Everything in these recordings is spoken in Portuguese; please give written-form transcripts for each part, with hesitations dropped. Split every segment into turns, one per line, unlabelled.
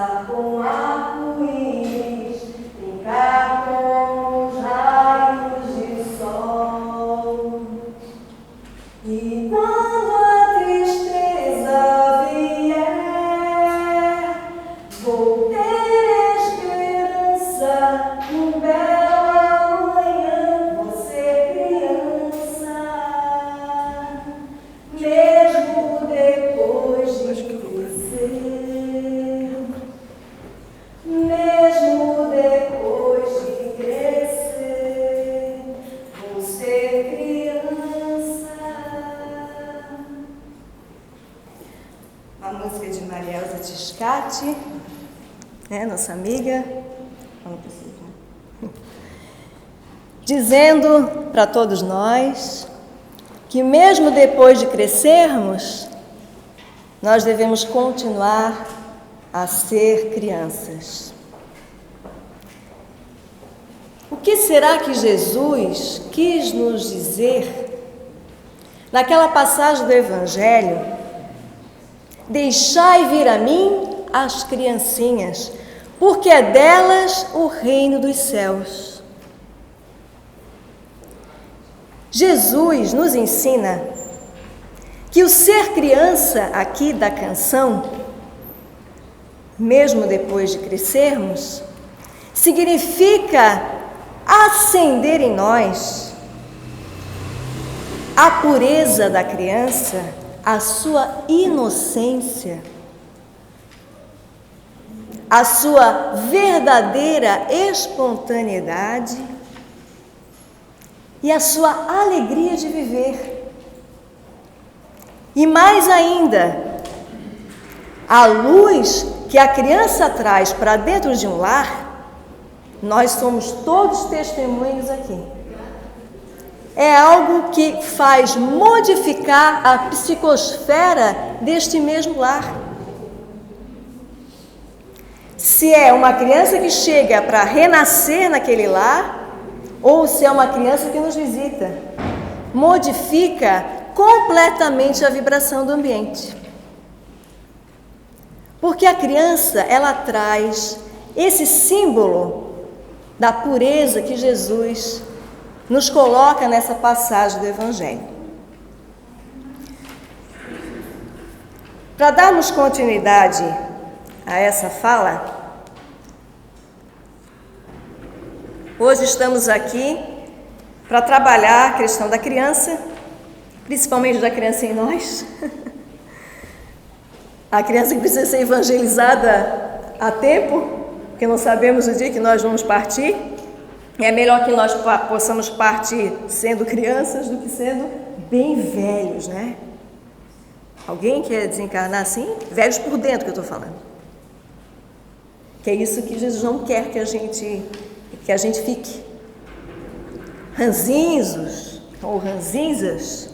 dançar com arco-íris, brincar com os raios de sol. E quando a tristeza vier, vou ter esperança num belo amanhã. Você criança, mesmo depois de crescer, mesmo depois de crescer, vou ser criança. A música de Maria Elza Tiscati, nossa amiga, dizendo para todos nós que mesmo depois de crescermos, nós devemos continuar a ser crianças. O que será que Jesus quis nos dizer naquela passagem do Evangelho? Deixai vir a mim as criancinhas, porque é delas o reino dos céus. Jesus nos ensina que o ser criança aqui da canção, mesmo depois de crescermos, significa acender em nós a pureza da criança, a sua inocência, a sua verdadeira espontaneidade e a sua alegria de viver. E mais ainda, a luz que a criança traz para dentro de um lar, nós somos todos testemunhos aqui. É algo que faz modificar a psicosfera deste mesmo lar. Se é uma criança que chega para renascer naquele lar, ou se é uma criança que nos visita, modifica completamente a vibração do ambiente. Porque a criança, ela traz esse símbolo da pureza que Jesus nos coloca nessa passagem do Evangelho. Para darmos continuidade a essa fala, hoje estamos aqui para trabalhar a questão da criança, principalmente da criança em nós. A criança que precisa ser evangelizada a tempo, porque não sabemos o dia que nós vamos partir. É melhor que nós possamos partir sendo crianças do que sendo bem velhos, né? Alguém quer desencarnar assim? Velhos por dentro que eu estou falando. Que é isso que Jesus não quer que a gente fique. Ranzinzos ou ranzinzas,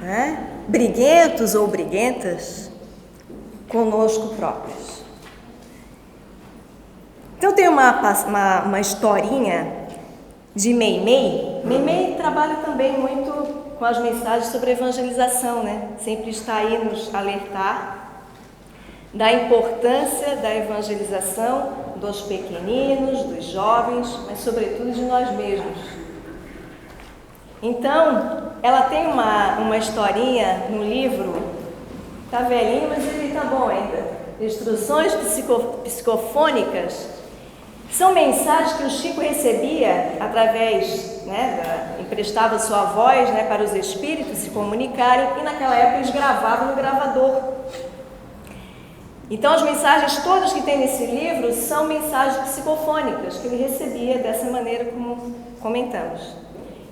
né? Briguentos ou briguentas conosco próprios. Então tem uma historinha de Meimei. Meimei trabalha também muito com as mensagens sobre evangelização, né? Sempre está aí nos alertar da importância da evangelização dos pequeninos, dos jovens, mas sobretudo de nós mesmos. Então, ela tem uma historinha no livro, está velhinho, mas ele está bom ainda, Instruções Psicofônicas. São mensagens que o Chico recebia através, emprestava sua voz, para os espíritos se comunicarem, e naquela época eles gravavam no gravador. Então as mensagens todas que tem nesse livro são mensagens psicofônicas que ele recebia dessa maneira como comentamos.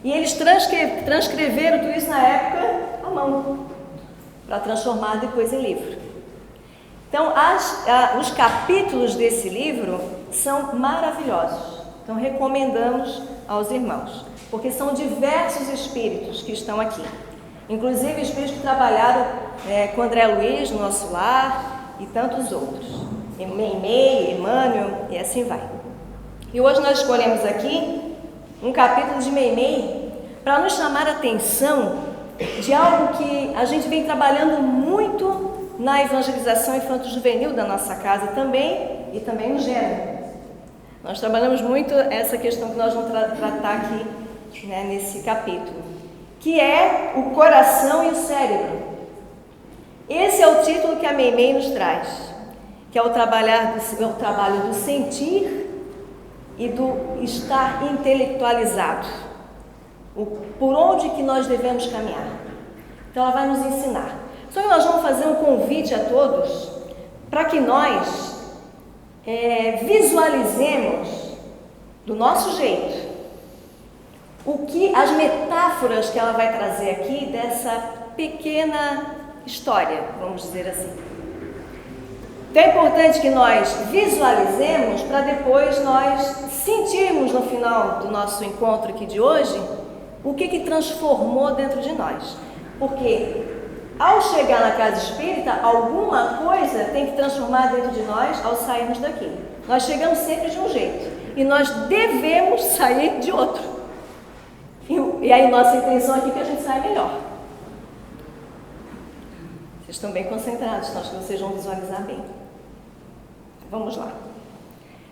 E eles transcreveram tudo isso na época à mão, para transformar depois em livro. Então os capítulos desse livro são maravilhosos. Então recomendamos aos irmãos, porque são diversos espíritos que estão aqui. Inclusive espíritos que trabalharam com André Luiz no nosso lar e tantos outros. Meimei, Emmanuel e assim vai. E hoje nós escolhemos aqui um capítulo de Meimei para nos chamar a atenção de algo que a gente vem trabalhando muito na evangelização infanto-juvenil da nossa casa também, e também no gênero. Nós trabalhamos muito essa questão que nós vamos tratar aqui, né, nesse capítulo, que é o coração e o cérebro. Esse é o título que a Meimei nos traz, que é o trabalho do sentir e do estar intelectualizado. Por onde que nós devemos caminhar. Então ela vai nos ensinar. Só que nós vamos fazer um convite a todos para que nós visualizemos do nosso jeito o que as metáforas que ela vai trazer aqui dessa pequena história, vamos dizer assim. Então é importante que nós visualizemos para depois nós sentirmos no final do nosso encontro aqui de hoje o que transformou dentro de nós. Porque ao chegar na casa espírita, alguma coisa tem que transformar dentro de nós ao sairmos daqui. Nós chegamos sempre de um jeito e nós devemos sair de outro. E aí nossa intenção aqui é que a gente saia melhor. Vocês estão bem concentrados, acho que vocês vão visualizar bem. Vamos lá.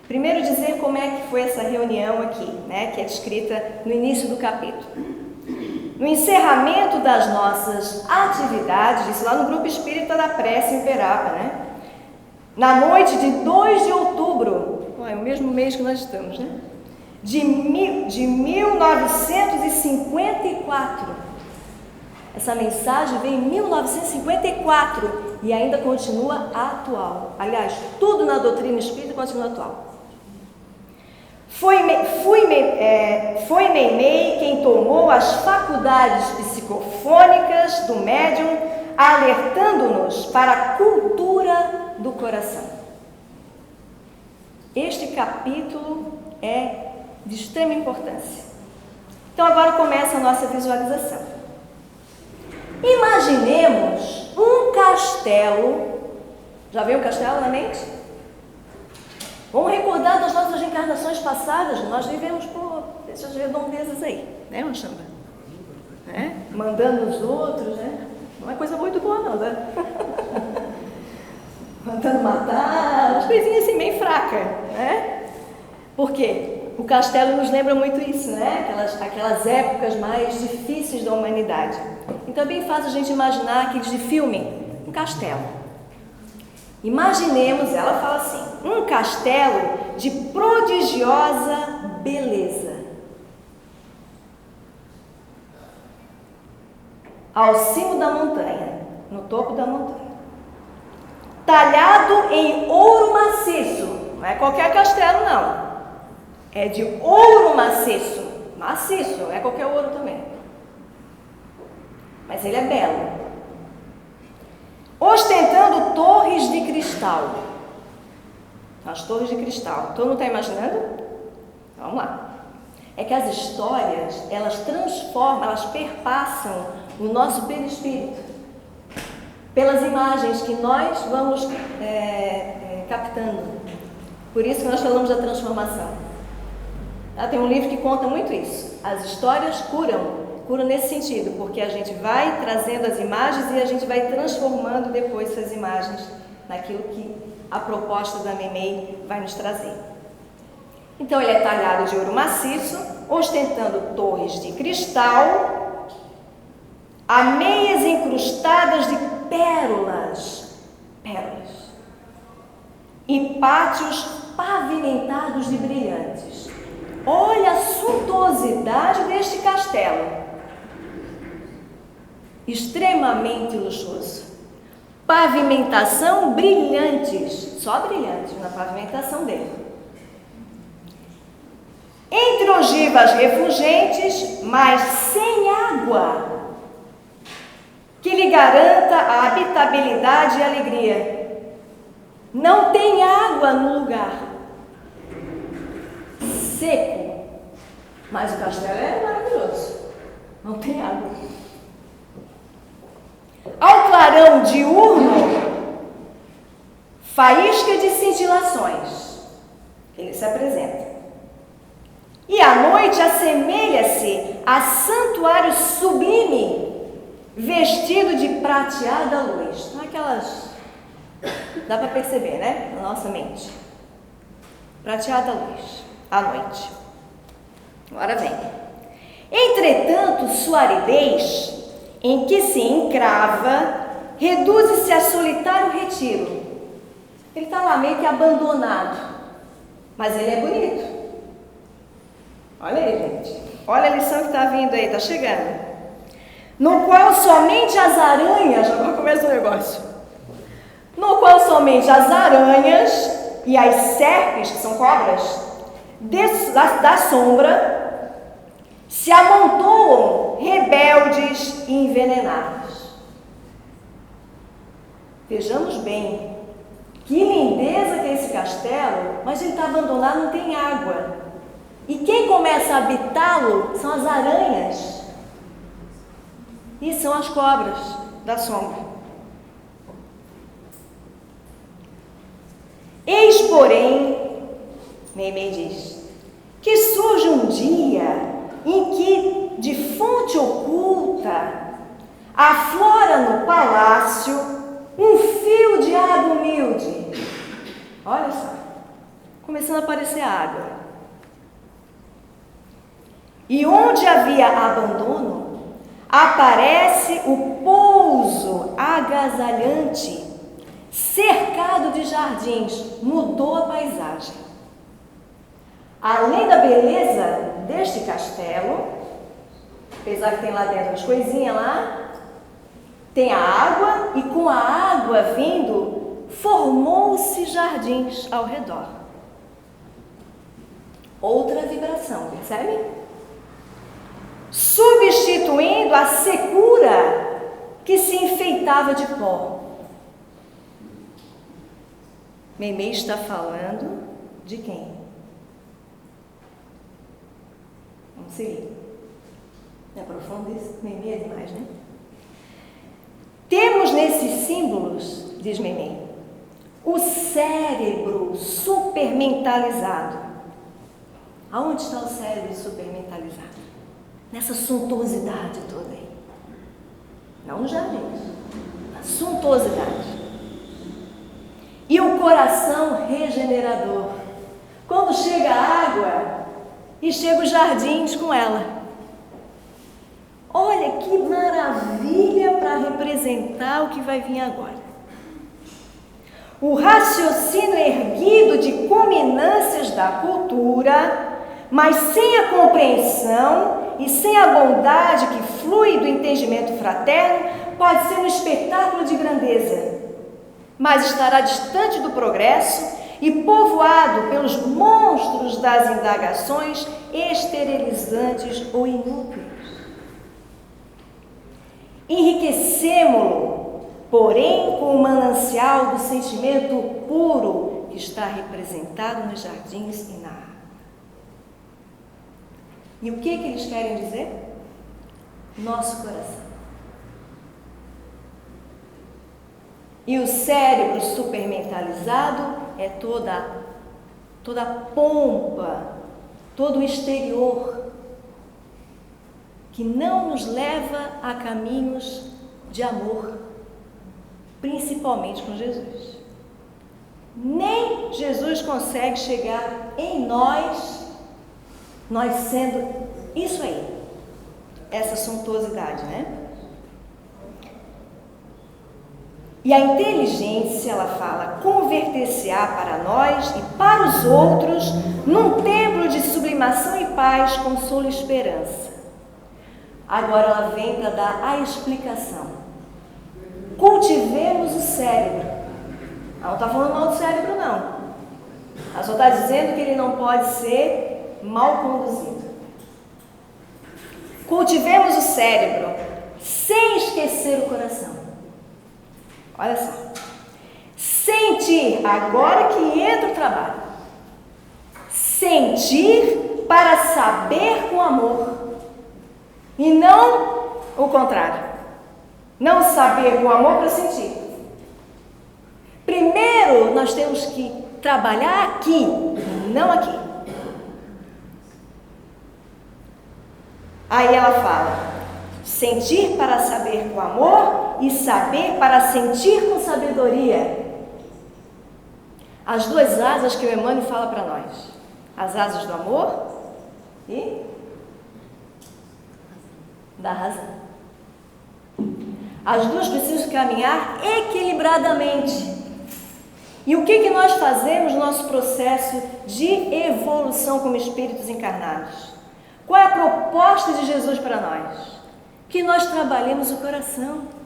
Primeiro dizer como é que foi essa reunião aqui, né, que é descrita no início do capítulo. No encerramento das nossas atividades, isso lá no Grupo Espírita da Prece em Uberaba, né? Na noite de 2 de outubro, é o mesmo mês que nós estamos, né? De 1954. Essa mensagem veio em 1954 e ainda continua atual. Aliás, tudo na doutrina espírita continua atual. Foi Meimei quem tomou as faculdades psicofônicas do médium, alertando-nos para a cultura do coração. Este capítulo é de extrema importância. Então agora começa a nossa visualização. Imaginemos um castelo. Já veio um castelo na mente? Vamos recordar das nossas reencarnações passadas. Nós vivemos por essas redondezas aí, né, Manchamba? Mandando os outros, né? Não é coisa muito boa, não, né? Mandando matar, umas coisinhas assim meio fracas, né? Por quê? O castelo nos lembra muito isso, né? Aquelas épocas mais difíceis da humanidade. E também faz a gente imaginar aqueles de filme, um castelo. Imaginemos, ela fala assim, um castelo de prodigiosa beleza. Ao cimo da montanha, no topo da montanha. Talhado em ouro maciço. Não é qualquer castelo, não. É de ouro maciço. Maciço, não é qualquer ouro também. Mas ele é belo. Ostentando torres de cristal. As torres de cristal. Todo mundo está imaginando? Vamos lá. É que as histórias, elas transformam, elas perpassam o nosso perispírito. Pelas imagens que nós vamos captando. Por isso que nós falamos da transformação. Tem um livro que conta muito isso. As histórias curam nesse sentido, porque a gente vai trazendo as imagens e a gente vai transformando depois essas imagens naquilo que a proposta da Meimei vai nos trazer. Então ele é talhado de ouro maciço, ostentando torres de cristal, ameias incrustadas de pérolas, e pátios pavimentados de brilhantes. Olha a suntuosidade deste castelo. Extremamente luxuoso. Pavimentação brilhantes, só brilhantes na pavimentação dele. Entre ogivas refulgentes, mas sem água, que lhe garanta a habitabilidade e alegria. Não tem água no lugar. Seco, mas o castelo é maravilhoso. Não tem água. Ao clarão diurno, faísca de cintilações, ele se apresenta. E à noite assemelha-se a santuário sublime, vestido de prateada luz. Não é aquelas Dá para perceber, né? Na nossa mente. Prateada luz, à noite. Agora vem. Entretanto, sua aridez, em que se encrava, reduz-se a solitário retiro. Ele está lá meio que abandonado, mas ele é bonito. Olha aí, gente. Olha a lição que está vindo aí, está chegando. No qual somente as aranhas, agora começa o negócio. No qual somente as aranhas e as serpes, que são cobras, da sombra, se amontoam rebeldes e envenenados. Vejamos bem, que lindeza que é esse castelo, mas ele está abandonado, não tem água. E quem começa a habitá-lo são as aranhas e são as cobras da sombra. Eis, porém, Meimei diz, que surge um dia em que, de fonte oculta, aflora no palácio um fio de água humilde. Olha só, começando a aparecer água. E onde havia abandono, aparece o pouso agasalhante, cercado de jardins. Mudou a paisagem. Além da beleza deste castelo, apesar que tem lá dentro as coisinhas lá, tem a água, e com a água vindo, formou-se jardins ao redor. Outra vibração, percebe? Substituindo a secura que se enfeitava de pó. Meimei está falando de quem? Vamos seguir. Não é profundo isso? Meimei é demais, né? Temos nesses símbolos, diz Meimei, o cérebro supermentalizado. Aonde está o cérebro supermentalizado? Nessa suntuosidade toda aí. Não no jardim, na suntuosidade. E o coração regenerador. Quando chega a água e chega os jardins com ela. Olha que maravilha para representar o que vai vir agora. O raciocínio erguido de culminâncias da cultura, mas sem a compreensão e sem a bondade que flui do entendimento fraterno, pode ser um espetáculo de grandeza, mas estará distante do progresso e povoado pelos monstros das indagações esterilizantes ou inúteis. Enriquecemo-lo, porém, com o manancial do sentimento puro que está representado nos jardins e na água. E o que eles querem dizer? Nosso coração. E o cérebro supermentalizado é toda a pompa, todo o exterior, que não nos leva a caminhos de amor, principalmente com Jesus. Nem Jesus consegue chegar em nós sendo isso aí, essa suntuosidade, né? E a inteligência, ela fala, converter-se-á para nós e para os outros num templo de sublimação e paz, consolo e esperança. Agora ela vem para dar a explicação. Cultivemos o cérebro. Ela não está falando mal do cérebro, não. Ela só está dizendo que ele não pode ser mal conduzido. Cultivemos o cérebro sem esquecer o coração. Olha só. Sentir, agora que entra o trabalho. Sentir para saber com amor. E não o contrário. Não saber com amor para sentir. Primeiro, nós temos que trabalhar aqui, não aqui. Aí ela fala, sentir para saber com amor e saber para sentir com sabedoria. as duas asas que o Emmanuel fala para nós. As asas do amor e da razão. As duas precisam caminhar equilibradamente. E o que nós fazemos no nosso processo de evolução como espíritos encarnados? Qual é a proposta de Jesus para nós? Que nós trabalhemos o coração.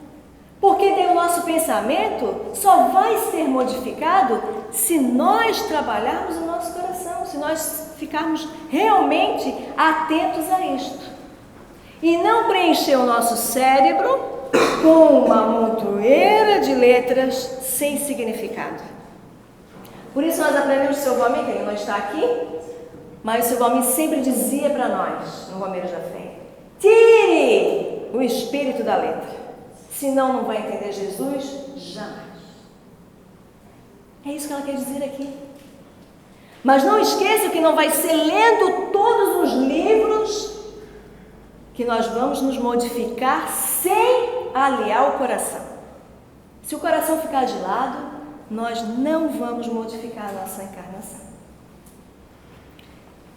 Porque o nosso pensamento só vai ser modificado se nós trabalharmos o nosso coração, se nós ficarmos realmente atentos a isto. E não preencher o nosso cérebro com uma montoeira de letras sem significado. Por isso nós aprendemos o seu Valmir, que ele não está aqui, mas o seu Valmir sempre dizia para nós, no Romeiros da Fé: tire o espírito da letra, senão não vai entender Jesus jamais. É isso que ela quer dizer aqui. Mas não esqueça que não vai ser lendo todos os livros que nós vamos nos modificar sem aliar o coração. Se o coração ficar de lado, nós não vamos modificar a nossa encarnação.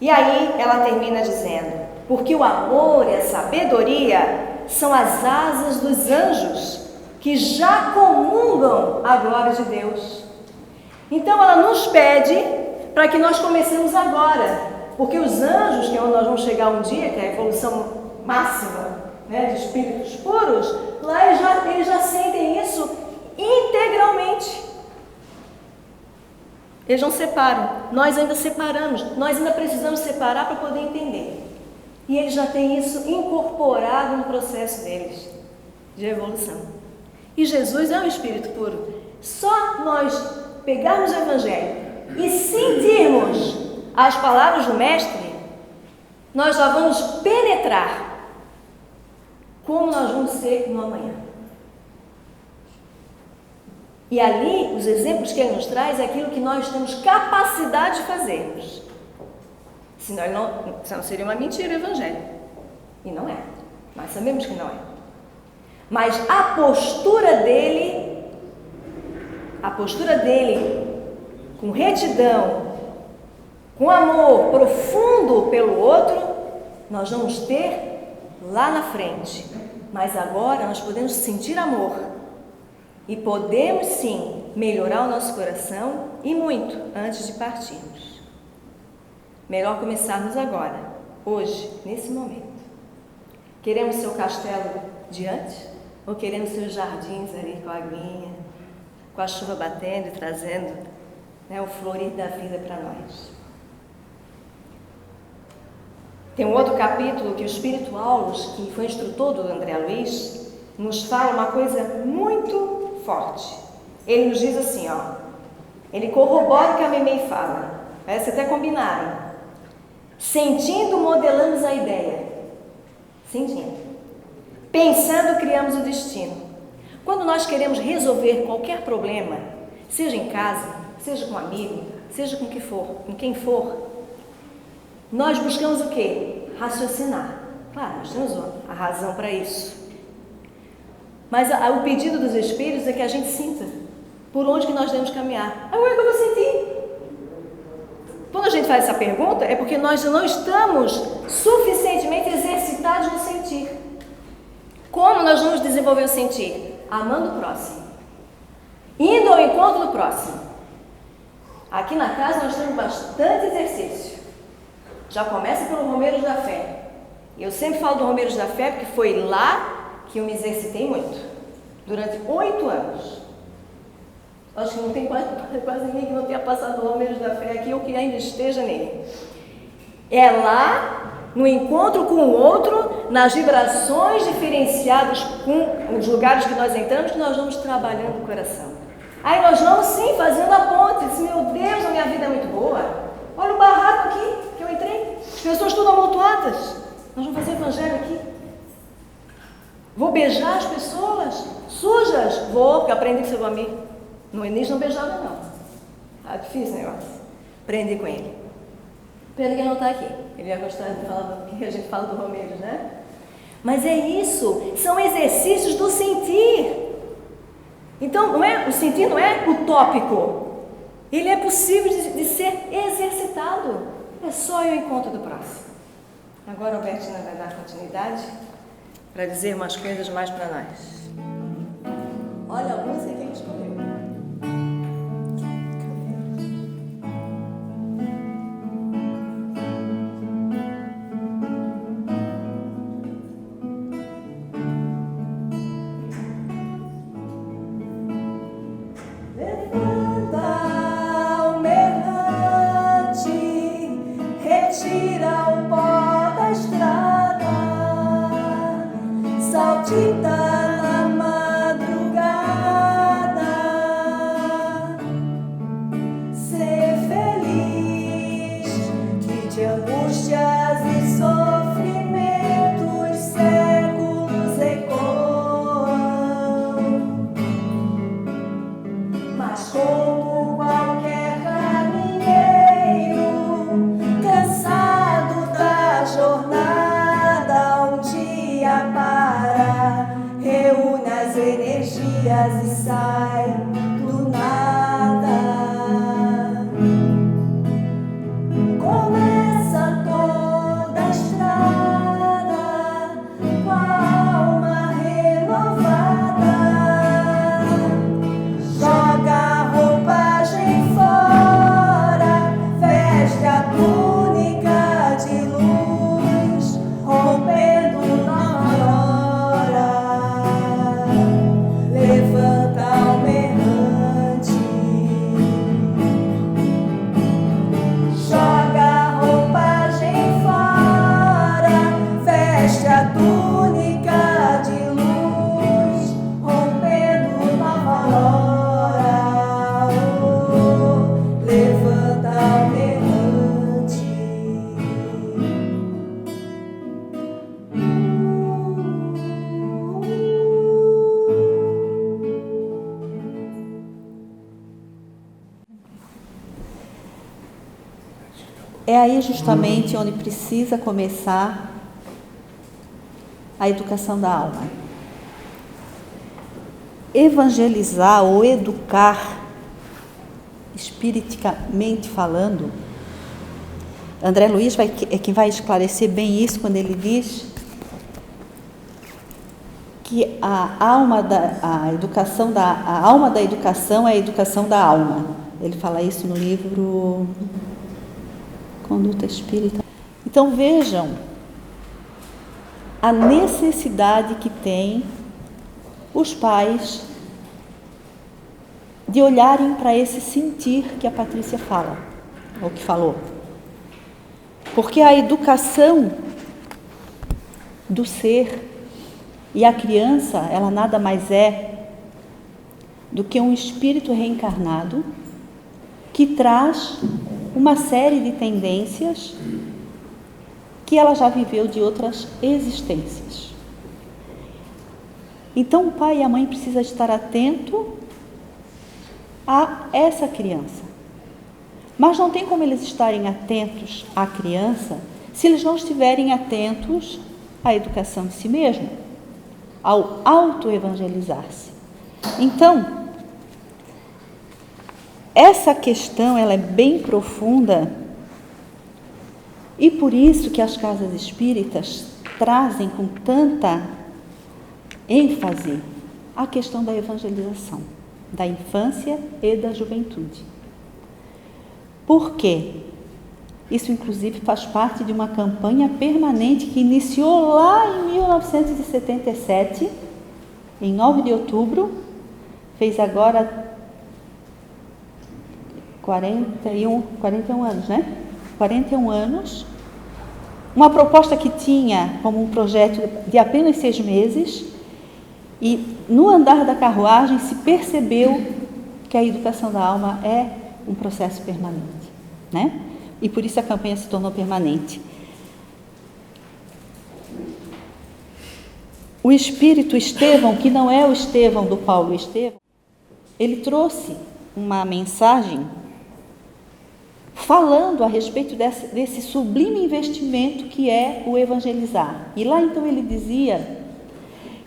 E aí ela termina dizendo: porque o amor e a sabedoria são as asas dos anjos que já comungam a glória de Deus. Então ela nos pede para que nós comecemos agora, porque os anjos, que é onde nós vamos chegar um dia, que é a evolução máxima, né, de espíritos puros, lá eles já sentem isso integralmente. Eles não separam, nós ainda separamos, nós ainda precisamos separar para poder entender. E eles já têm isso incorporado no processo deles de evolução. E Jesus é um espírito puro. Só nós pegarmos o Evangelho e sentirmos as palavras do Mestre, nós já vamos penetrar como nós vamos ser no amanhã. E ali, os exemplos que ele nos traz é aquilo que nós temos capacidade de fazermos. Senão seria uma mentira o Evangelho. E não é. Nós sabemos que não é. Mas a postura dele, com retidão, com amor profundo pelo outro, nós vamos ter lá na frente. Mas agora nós podemos sentir amor. E podemos sim melhorar o nosso coração e muito antes de partirmos. Melhor começarmos agora, hoje, nesse momento. Queremos ser o castelo diante ou queremos ser os jardins ali com a aguinha, com a chuva batendo e trazendo, né, o florir da vida para nós? Tem um outro capítulo que o Espírito Aulos, que foi instrutor do André Luiz, nos fala uma coisa muito forte. Ele nos diz assim, ó, ele corrobora o que a Meimei fala, parece até combinaram. Sentindo, modelamos a ideia. Sentindo. Pensando, criamos o destino. Quando nós queremos resolver qualquer problema, seja em casa, seja com um amigo, seja com quem for, nós buscamos o quê? Raciocinar. Claro, nós temos a razão para isso. Mas o pedido dos Espíritos é que a gente sinta por onde que nós devemos caminhar. Agora que eu vou sentir. Quando a gente faz essa pergunta, é porque nós não estamos suficientemente exercitados no sentir. Como nós vamos desenvolver o sentir? Amando o próximo. Indo ao encontro do próximo. Aqui na casa nós temos bastante exercício. Já começa pelo Romeiros da Fé. Eu sempre falo do Romeiros da Fé porque foi lá que eu me exercitei muito, durante 8 anos. Acho que não tem quase ninguém que não tenha passado o Romeiros da Fé aqui ou que ainda esteja nele. É lá, no encontro com o outro, nas vibrações diferenciadas com os lugares que nós entramos, que nós vamos trabalhando o coração. Aí nós vamos sim fazendo a ponte. Diz, meu Deus, a minha vida é muito boa. Olha o barraco aqui que eu entrei. As pessoas tudo amontoadas. Nós vamos fazer evangelho aqui. Vou beijar as pessoas sujas? Vou, porque aprendi com seu amigo. No início não beijava, não. Ah, difícil o negócio. Aprendi com ele. Pena que ele não está aqui. Ele ia gostar de falar que a gente fala do Romeiros, né? Mas é isso. São exercícios do sentir. Então, o sentir não é utópico. Ele é possível de ser exercitado. É só ir ao encontro do próximo. Agora a Albertina vai dar continuidade para dizer umas coisas mais para nós. Olha a música que ele escolheu.
E sai do nada. Começa toda a estrada com a alma renovada. Joga a roupagem fora, veste a túnica de luz, rompendo nova hora. Levanta alma errante, joga a roupagem fora, veste a túnica de luz, rompendo nova hora. Oh, levanta alma errante. É aí justamente onde precisa começar a educação da alma. Evangelizar ou educar, espiriticamente falando, André Luiz é quem vai esclarecer bem isso quando ele diz que a alma da educação é a educação da alma. Ele fala isso no livro Conduta Espírita. Então vejam a necessidade que tem os pais de olharem para esse sentir que a Patrícia fala, ou que falou. Porque a educação do ser e a criança, ela nada mais é do que um espírito reencarnado que traz uma série de tendências que ela já viveu de outras existências. Então o pai e a mãe precisam estar atento a essa criança. Mas não tem como eles estarem atentos à criança se eles não estiverem atentos à educação de si mesmo, ao auto-evangelizar-se. Então, essa questão ela é bem profunda e por isso que as casas espíritas trazem com tanta ênfase a questão da evangelização, da infância e da juventude. Por quê? Isso, inclusive, faz parte de uma campanha permanente que iniciou lá em 1977, em 9 de outubro, fez agora 41 anos, né? 41 anos. Uma proposta que tinha como um projeto de apenas 6 meses e no andar da carruagem se percebeu que a educação da alma é um processo permanente, né? E por isso a campanha se tornou permanente. O espírito Estevão, que não é o Estevão do Paulo Estevão, ele trouxe uma mensagem falando a respeito desse sublime investimento que é o evangelizar. E lá então ele dizia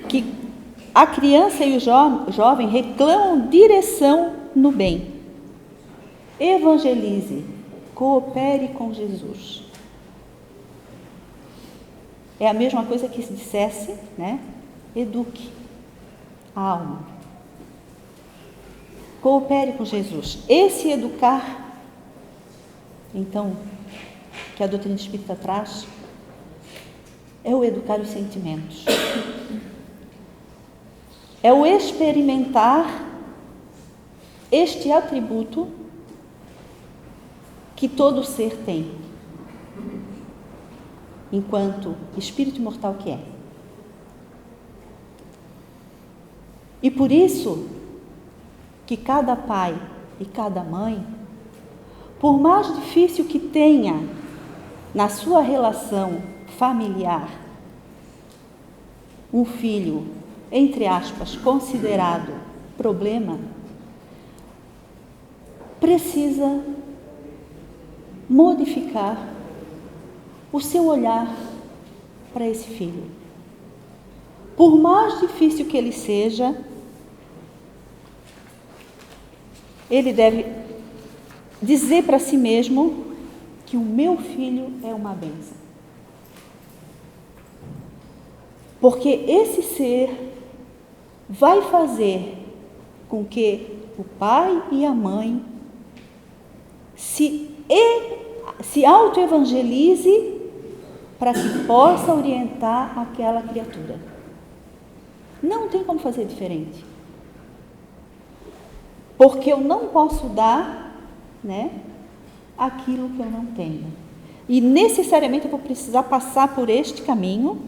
que a criança e o jovem reclamam direção no bem. evangelize, coopere com Jesus. É a mesma coisa que se dissesse, né? Eduque a alma. Coopere com Jesus. Esse educar, então, que a doutrina espírita traz, é o educar os sentimentos. É o experimentar este atributo que todo ser tem, enquanto espírito imortal que é. E por isso que cada pai e cada mãe, por mais difícil que tenha na sua relação familiar um filho, entre aspas, considerado problema, precisa modificar o seu olhar para esse filho. Por mais difícil que ele seja, ele deve dizer para si mesmo que o meu filho é uma bênção. Porque esse ser vai fazer com que o pai e a mãe se auto-evangelize para que possa orientar aquela criatura. Não tem como fazer diferente. Porque eu não posso dar, né, aquilo que eu não tenho. E necessariamente eu vou precisar passar por este caminho.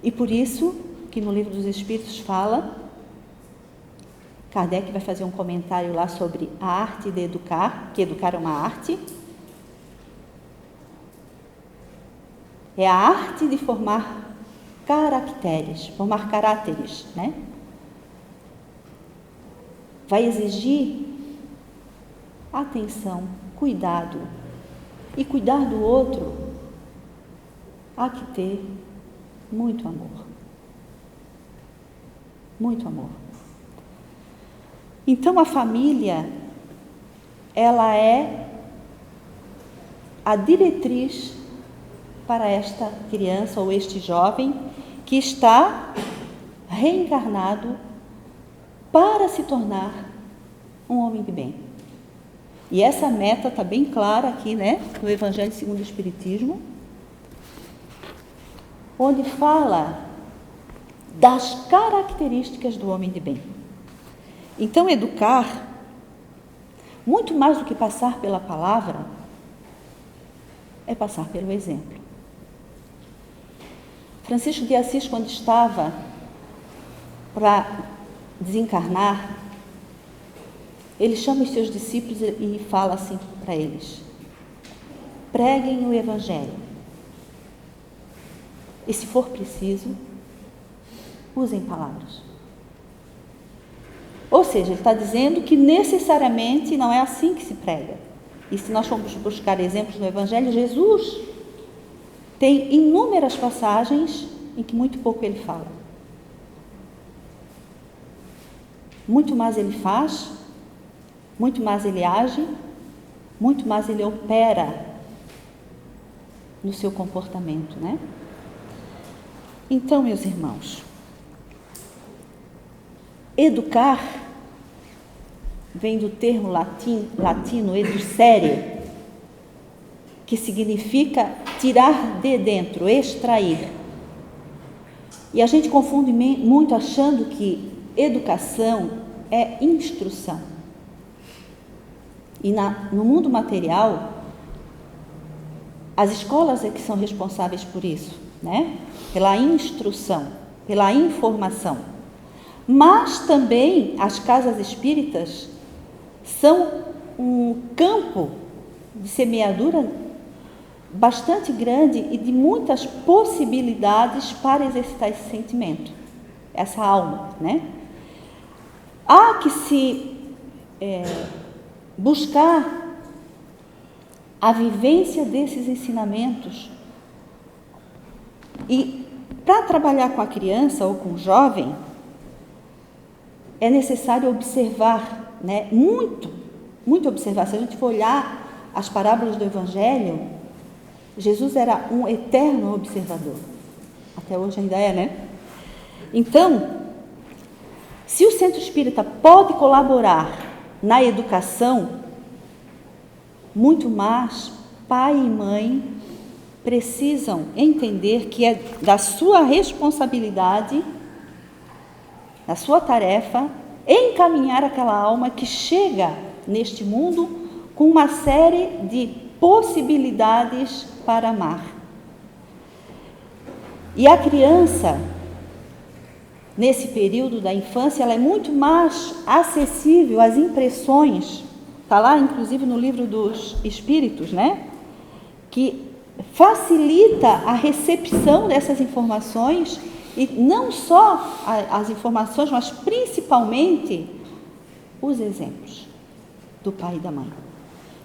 E por isso que no Livro dos Espíritos fala, Kardec vai fazer um comentário lá sobre a arte de educar, que educar é uma arte. É a arte de formar caracteres, formar caráteres, né? Vai exigir atenção, cuidado. E cuidar do outro, há que ter muito amor. Muito amor. Então a família, ela é a diretriz para esta criança ou este jovem que está reencarnado para se tornar um homem de bem. E essa meta está bem clara aqui, né, no Evangelho segundo o Espiritismo, onde fala das características do homem de bem. Então, educar, muito mais do que passar pela palavra, é passar pelo exemplo. Francisco de Assis, quando estava para desencarnar, ele chama os seus discípulos e fala assim para eles: preguem o Evangelho. E se for preciso, usem palavras. Ou seja, ele está dizendo que necessariamente não é assim que se prega. E se nós formos buscar exemplos no Evangelho, Jesus tem inúmeras passagens em que muito pouco ele fala. Muito mais ele faz, muito mais ele age, muito mais ele opera no seu comportamento, né? Então, meus irmãos, educar vem do termo latino educere, que significa tirar de dentro, extrair. E a gente confunde muito achando que educação é instrução. E no mundo material, as escolas é que são responsáveis por isso, né? Pela instrução, pela informação. Mas também as casas espíritas são um campo de semeadura bastante grande e de muitas possibilidades para exercitar esse sentimento, essa alma, né? Há que se buscar a vivência desses ensinamentos. E para trabalhar com a criança ou com o jovem, é necessário observar, né, muito muito observar. Se a gente for olhar as parábolas do Evangelho, Jesus era um eterno observador. Até hoje ainda é, né? Então, se o centro espírita pode colaborar na educação, muito mais pai e mãe precisam entender que é da sua responsabilidade, da sua tarefa, encaminhar aquela alma que chega neste mundo com uma série de possibilidades para amar. E a criança, nesse período da infância, ela é muito mais acessível às impressões. Está lá, inclusive, no livro dos Espíritos, né? Que facilita a recepção dessas informações, e não só as informações, mas principalmente os exemplos do pai e da mãe.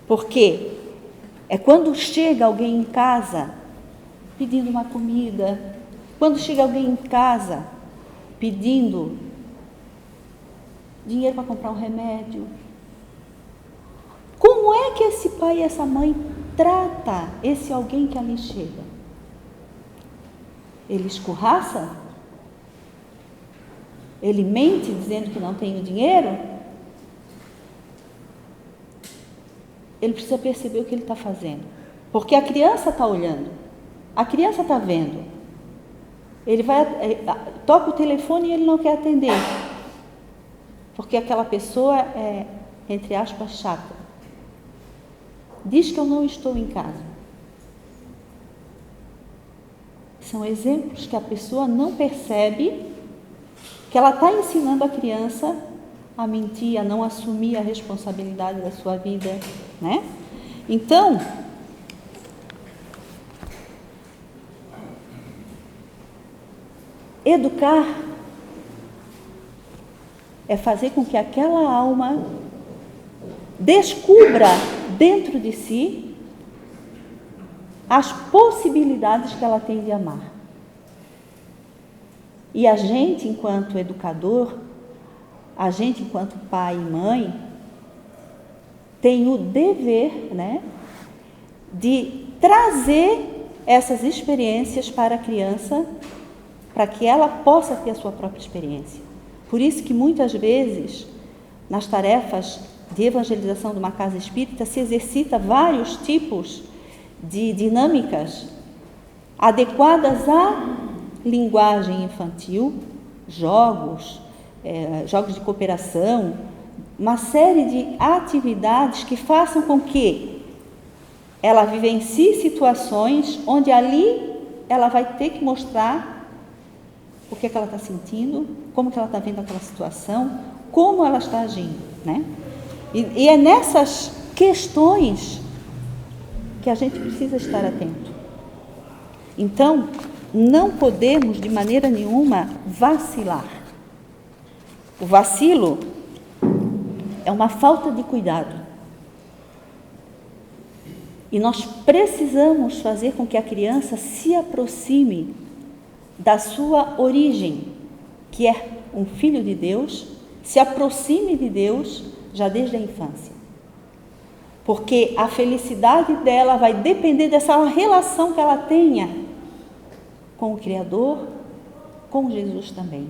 Porque é quando chega alguém em casa pedindo uma comida, quando chega alguém em casa pedindo dinheiro para comprar um remédio, como é que esse pai e essa mãe trata esse alguém que ali chega? Ele escorraça? Ele mente dizendo que não tem o dinheiro? Ele precisa perceber o que ele está fazendo. Porque a criança está olhando. A criança está vendo. Ele toca o telefone e ele não quer atender. Porque aquela pessoa é, entre aspas, chata. Diz que eu não estou em casa. São exemplos que a pessoa não percebe, que ela está ensinando a criança a mentir, a não assumir a responsabilidade da sua vida, né? Então, educar é fazer com que aquela alma descubra dentro de si as possibilidades que ela tem de amar. E a gente, enquanto educador, a gente, enquanto pai e mãe, tem o dever, né, de trazer essas experiências para a criança, para que ela possa ter a sua própria experiência. Por isso que muitas vezes, nas tarefas de evangelização de uma casa espírita, se exercita vários tipos de dinâmicas adequadas à linguagem infantil, jogos de cooperação, uma série de atividades que façam com que ela vivencie situações onde ali ela vai ter que mostrar o que é que ela está sentindo, como que ela está vendo aquela situação, como ela está agindo, né? E é nessas questões que a gente precisa estar atento. Então, não podemos de maneira nenhuma vacilar. O vacilo é uma falta de cuidado. E nós precisamos fazer com que a criança se aproxime da sua origem, que é um filho de Deus, se aproxime de Deus já desde a infância. Porque a felicidade dela vai depender dessa relação que ela tenha com o Criador, com Jesus também.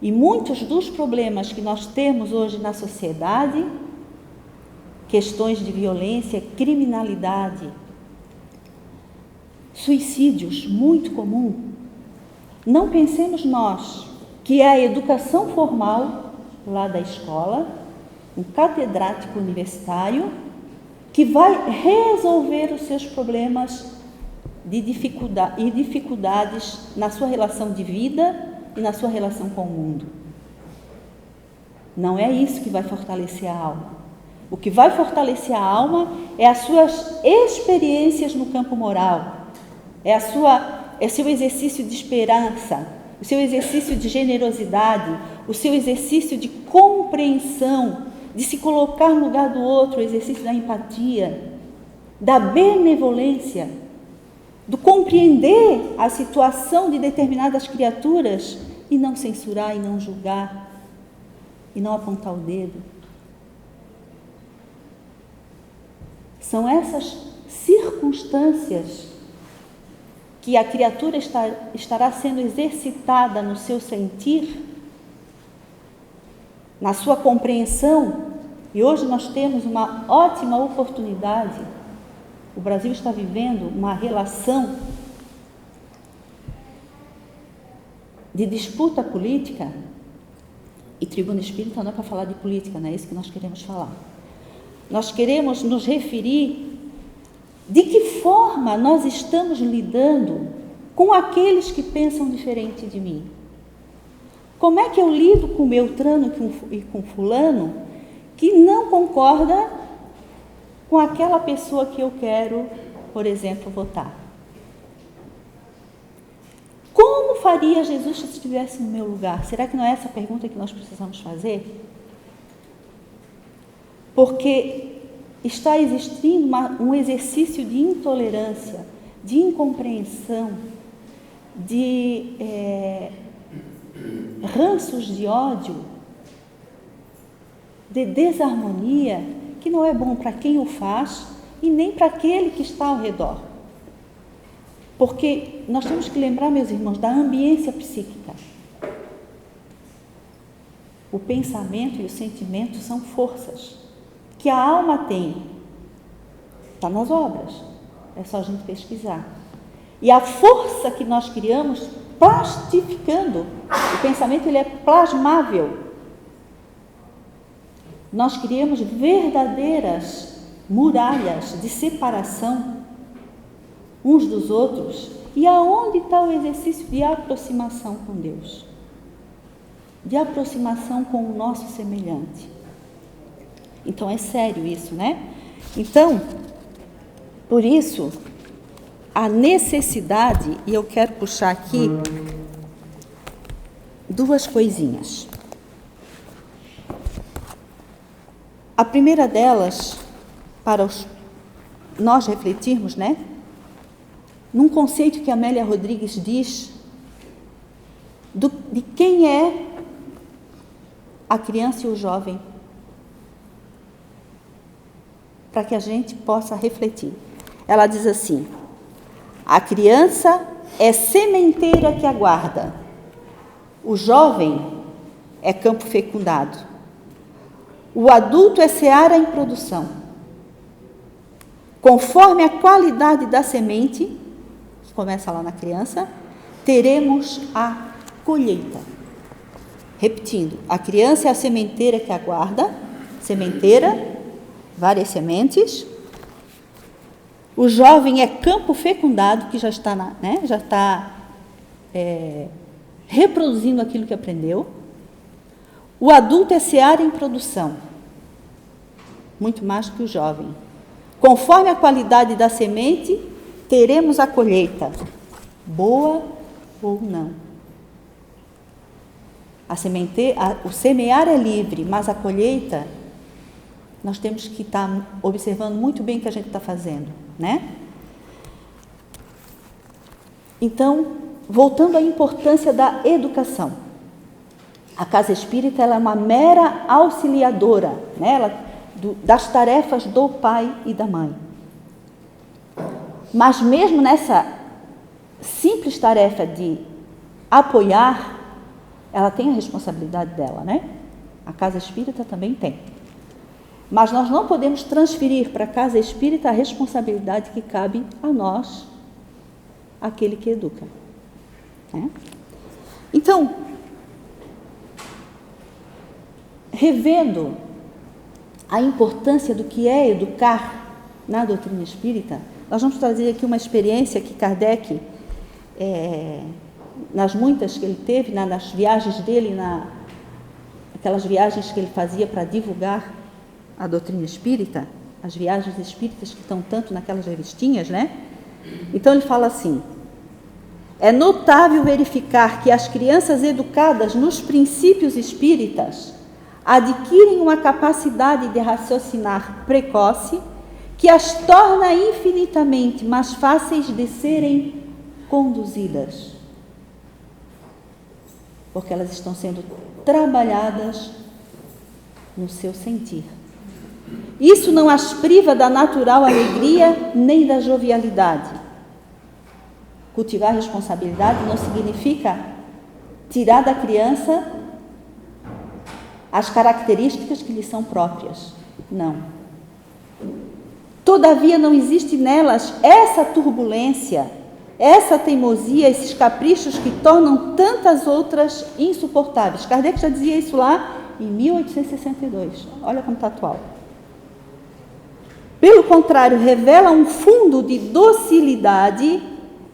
E muitos dos problemas que nós temos hoje na sociedade, questões de violência, criminalidade, suicídios, muito comum, não pensemos nós que é a educação formal lá da escola, um catedrático universitário, que vai resolver os seus problemas de dificuldades na sua relação de vida e na sua relação com o mundo. Não é isso que vai fortalecer a alma. O que vai fortalecer a alma é as suas experiências no campo moral, é seu exercício de esperança, o seu exercício de generosidade, o seu exercício de compreensão, de se colocar no lugar do outro, o exercício da empatia, da benevolência, do compreender a situação de determinadas criaturas e não censurar, e não julgar, e não apontar o dedo. São essas circunstâncias que a criatura estará sendo exercitada no seu sentir, na sua compreensão, e hoje nós temos uma ótima oportunidade. O Brasil está vivendo uma relação de disputa política, e Tribuna Espírita não é para falar de política, não é isso que nós queremos falar. Nós queremos nos referir de que forma nós estamos lidando com aqueles que pensam diferente de mim. Como é que eu lido com Beltrano e com fulano que não concorda com aquela pessoa que eu quero, por exemplo, votar? Como faria Jesus se estivesse no meu lugar? Será que não é essa a pergunta que nós precisamos fazer? Porque está existindo um exercício de intolerância, de incompreensão, de ranços de ódio, de desarmonia, que não é bom para quem o faz e nem para aquele que está ao redor. Porque nós temos que lembrar, meus irmãos, da ambiência psíquica. O pensamento e o sentimento são forças que a alma tem. Está nas obras, é só a gente pesquisar. E a força que nós criamos plastificando, o pensamento ele é plasmável. Nós criamos verdadeiras muralhas de separação uns dos outros. E aonde está o exercício de aproximação com Deus? De aproximação com o nosso semelhante. Então é sério isso, né? Então, por isso, a necessidade, e eu quero puxar aqui duas coisinhas. A primeira delas, para nós refletirmos, né? Num conceito que a Amélia Rodrigues diz, de quem é a criança e o jovem, para que a gente possa refletir. Ela diz assim: a criança é sementeira que aguarda, o jovem é campo fecundado, o adulto é seara em produção. Conforme a qualidade da semente, que começa lá na criança, teremos a colheita. Repetindo, a criança é a sementeira que aguarda, sementeira, várias sementes. O jovem é campo fecundado, que já está, reproduzindo aquilo que aprendeu. O adulto é seara em produção, muito mais que o jovem. Conforme a qualidade da semente, teremos a colheita, boa ou não. O semear é livre, mas a colheita, nós temos que estar observando muito bem o que a gente está fazendo, né? Então, voltando à importância da educação. A casa espírita ela é uma mera auxiliadora, né? Das tarefas do pai e da mãe. Mas mesmo nessa simples tarefa de apoiar, ela tem a responsabilidade dela, né? A casa espírita também tem. Mas nós não podemos transferir para a casa espírita a responsabilidade que cabe a nós, aquele que educa, né? Então, revendo a importância do que é educar na doutrina espírita, nós vamos trazer aqui uma experiência que Kardec, nas muitas que ele teve, nas viagens dele, aquelas viagens que ele fazia para divulgar a doutrina espírita, as viagens espíritas que estão tanto naquelas revistinhas, né? Então ele fala assim: é notável verificar que as crianças educadas nos princípios espíritas adquirem uma capacidade de raciocinar precoce que as torna infinitamente mais fáceis de serem conduzidas, porque elas estão sendo trabalhadas no seu sentir. Isso não as priva da natural alegria nem da jovialidade. Cultivar responsabilidade não significa tirar da criança as características que lhe são próprias. Não. Todavia, não existe nelas essa turbulência, essa teimosia, esses caprichos que tornam tantas outras insuportáveis. Kardec já dizia isso lá em 1862. Olha como está atual. Pelo contrário, revela um fundo de docilidade,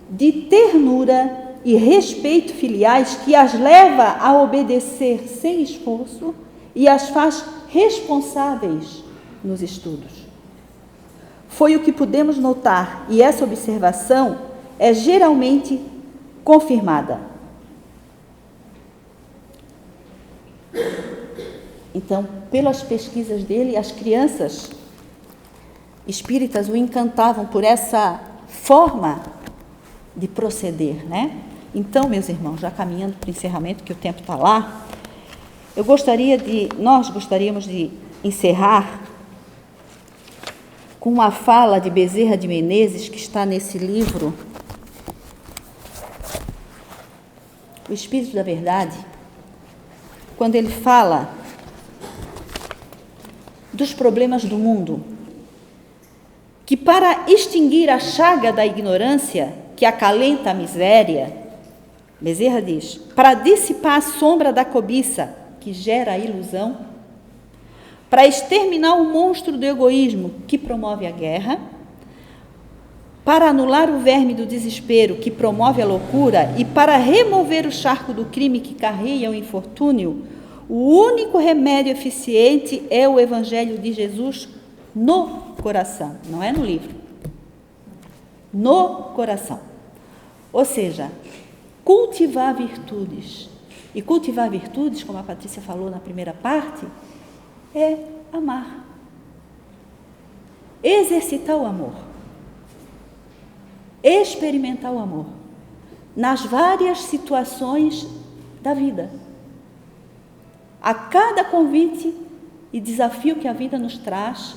de ternura e respeito filiais que as leva a obedecer sem esforço e as faz responsáveis nos estudos. Foi o que pudemos notar, e essa observação é geralmente confirmada. Então, pelas pesquisas dele, as crianças espíritas o encantavam por essa forma de proceder, né? Então, meus irmãos, já caminhando para o encerramento, que o tempo está lá, nós gostaríamos de encerrar com uma fala de Bezerra de Menezes, que está nesse livro, O Espírito da Verdade, quando ele fala dos problemas do mundo, que para extinguir a chaga da ignorância que acalenta a miséria, Bezerra diz, para dissipar a sombra da cobiça que gera a ilusão, para exterminar o monstro do egoísmo que promove a guerra, para anular o verme do desespero que promove a loucura e para remover o charco do crime que carreia o infortúnio, o único remédio eficiente é o Evangelho de Jesus no coração, não é no livro. No coração. Ou seja, cultivar virtudes. E cultivar virtudes, como a Patrícia falou na primeira parte, é amar. Exercitar o amor. Experimentar o amor. Nas várias situações da vida. A cada convite e desafio que a vida nos traz,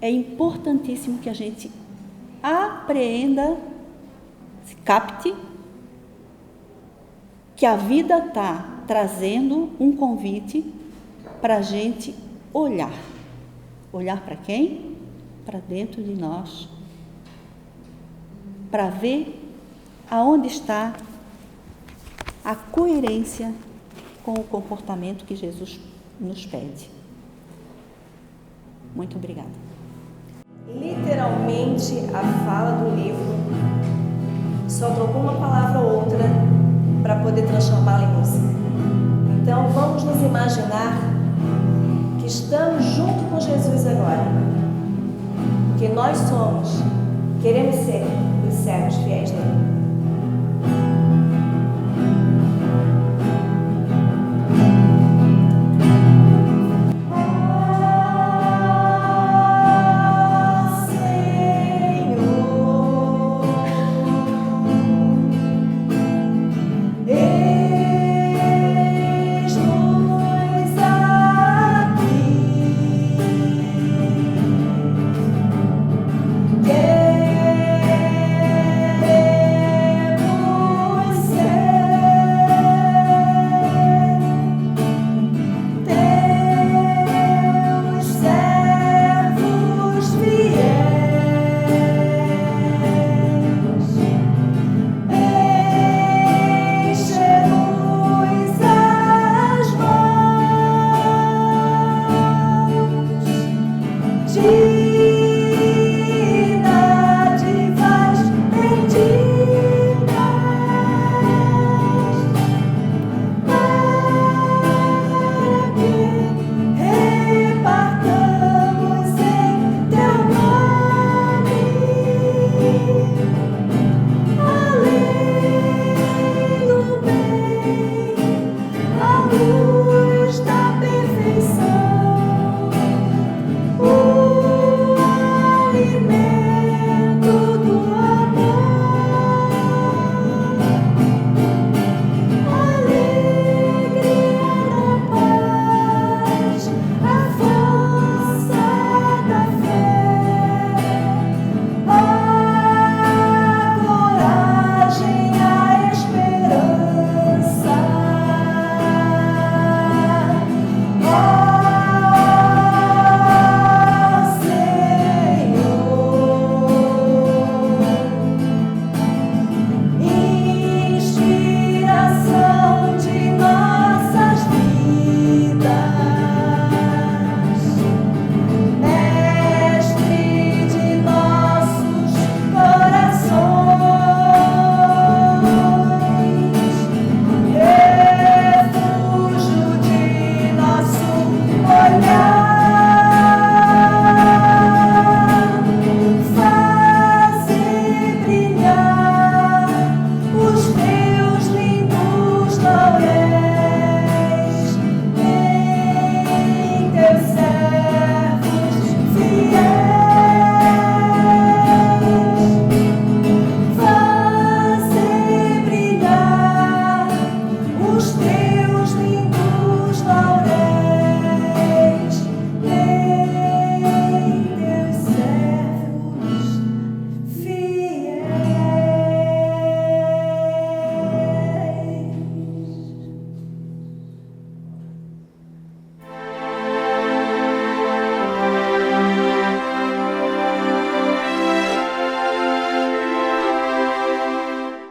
é importantíssimo que a gente apreenda, se capte, que a vida está trazendo um convite para a gente olhar. Olhar para quem? Para dentro de nós. Para ver aonde está a coerência com o comportamento que Jesus nos pede. Muito obrigada.
Literalmente, a fala do livro só trocou uma palavra ou outra para poder transformá-la em música. Então, vamos nos imaginar que estamos junto com Jesus agora. Porque nós queremos ser os servos fiéis dele.